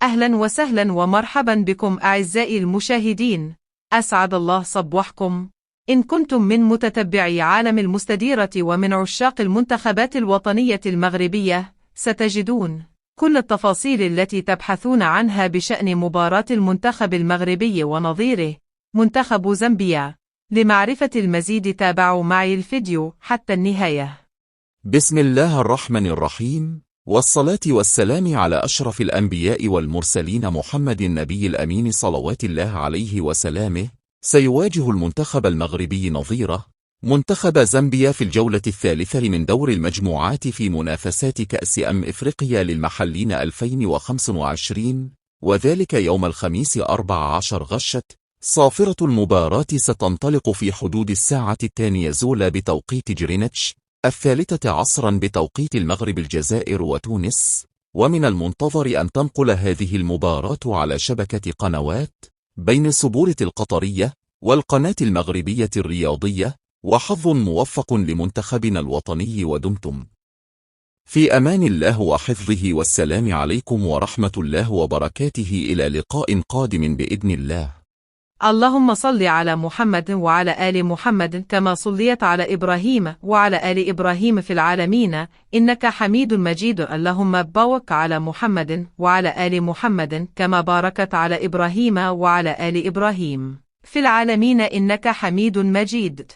أهلا وسهلا ومرحبا بكم أعزائي المشاهدين، أسعد الله صباحكم. إن كنتم من متتبعي عالم المستديرة ومن عشاق المنتخبات الوطنية المغربية، ستجدون كل التفاصيل التي تبحثون عنها بشأن مباراة المنتخب المغربي ونظيره منتخب زامبيا. لمعرفة المزيد تابعوا معي الفيديو حتى النهاية. بسم الله الرحمن الرحيم، والصلاة والسلام على أشرف الأنبياء والمرسلين محمد النبي الأمين صلوات الله عليه وسلامه. سيواجه المنتخب المغربي نظيره منتخب زامبيا في الجولة الثالثة من دور المجموعات في منافسات كأس إفريقيا للمحلين 2025، وذلك يوم الخميس 14 غشت. صافرة المباراة ستنطلق في حدود الساعة 2 بتوقيت جرينتش، 3 عصرا بتوقيت المغرب، الجزائر وتونس. ومن المنتظر أن تنقل هذه المباراة على شبكة قنوات بين سبورة القطرية والقناة المغربية الرياضية. وحظ موفق لمنتخبنا الوطني، ودمتم في أمان الله وحفظه، والسلام عليكم ورحمة الله وبركاته. إلى لقاء قادم بإذن الله. اللهم صل على محمد وعلى آل محمد كما صليت على إبراهيم وعلى آل إبراهيم في العالمين إنك حميد مجيد. اللهم بارك على محمد وعلى آل محمد كما باركت على إبراهيم وعلى آل إبراهيم في العالمين إنك حميد مجيد.